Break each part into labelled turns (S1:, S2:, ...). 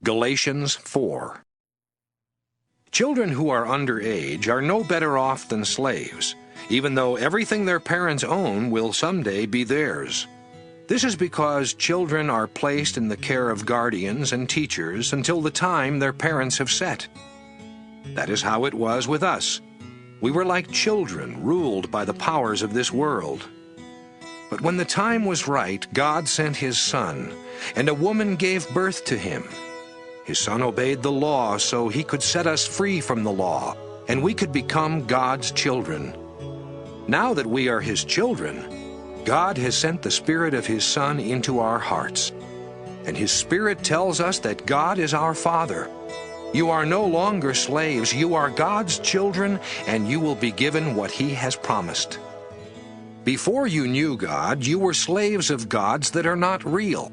S1: Galatians 4. Children who are underage are no better off than slaves, even though everything their parents own will someday be theirs. This is because children are placed in the care of guardians and teachers until the time their parents have set. That is how it was with us. We were like children ruled by the powers of this world. But when the time was right, God sent His Son, and a woman gave birth to Him. His Son obeyed the law so He could set us free from the law, and we could become God's children. Now that we are His children, God has sent the Spirit of His Son into our hearts. And His Spirit tells us that God is our Father. You are no longer slaves, you are God's children, and you will be given what He has promised. Before you knew God, you were slaves of gods that are not real.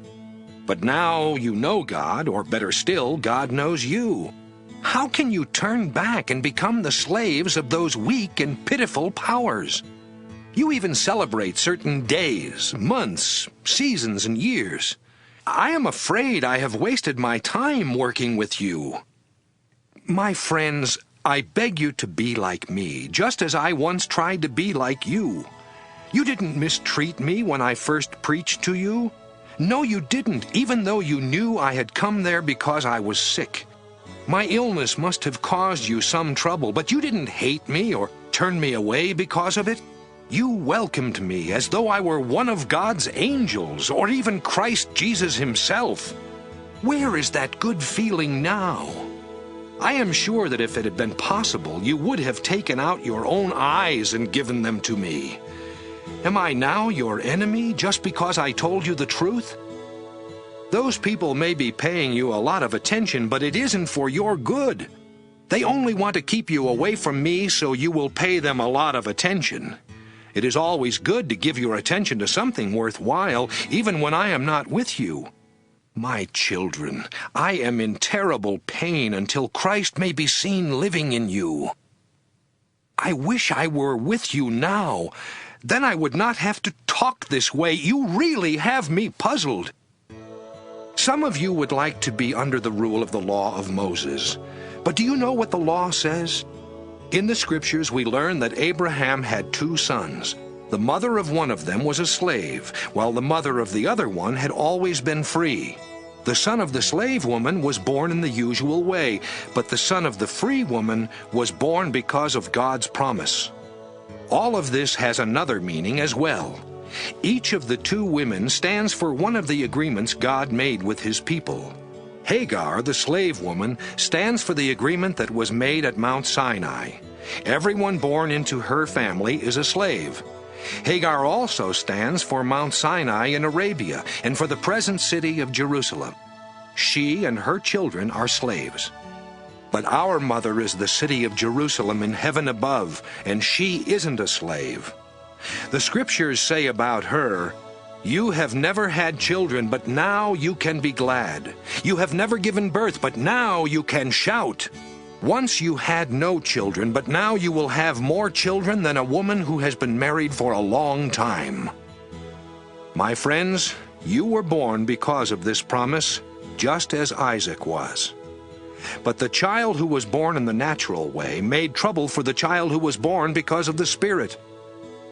S1: But now you know God, or better still, God knows you. How can you turn back and become the slaves of those weak and pitiful powers? You even celebrate certain days, months, seasons, and years. I am afraid I have wasted my time working with you. My friends, I beg you to be like me, just as I once tried to be like you. You didn't mistreat me when I first preached to you. No, you didn't, even though you knew I had come there because I was sick. My illness must have caused you some trouble, but you didn't hate me or turn me away because of it. You welcomed me as though I were one of God's angels, or even Christ Jesus Himself. Where is that good feeling now? I am sure that if it had been possible, you would have taken out your own eyes and given them to me. Am I now your enemy just because I told you the truth? Those people may be paying you a lot of attention, but it isn't for your good. They only want to keep you away from me so you will pay them a lot of attention. It is always good to give your attention to something worthwhile, even when I am not with you. My children, I am in terrible pain until Christ may be seen living in you. I wish I were with you now. Then I would not have to talk this way. You really have me puzzled. Some of you would like to be under the rule of the law of Moses. But do you know what the law says? In the Scriptures we learn that Abraham had 2 sons. The mother of one of them was a slave, while the mother of the other one had always been free. The son of the slave woman was born in the usual way, but the son of the free woman was born because of God's promise. All of this has another meaning as well. Each of the 2 women stands for one of the agreements God made with His people. Hagar, the slave woman, stands for the agreement that was made at Mount Sinai. Everyone born into her family is a slave. Hagar also stands for Mount Sinai in Arabia and for the present city of Jerusalem. She and her children are slaves. But our mother is the city of Jerusalem in heaven above, and she isn't a slave. The Scriptures say about her, "You have never had children, but now you can be glad. You have never given birth, but now you can shout. Once you had no children, but now you will have more children than a woman who has been married for a long time." My friends, you were born because of this promise, just as Isaac was. But the child who was born in the natural way made trouble for the child who was born because of the Spirit.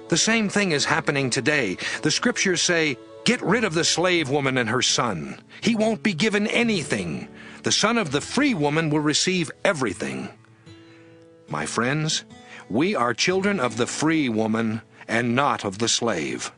S1: The same thing is happening today. The Scriptures say, "Get rid of the slave woman and her son. He won't be given anything. The son of the free woman will receive everything." My friends, we are children of the free woman and not of the slave.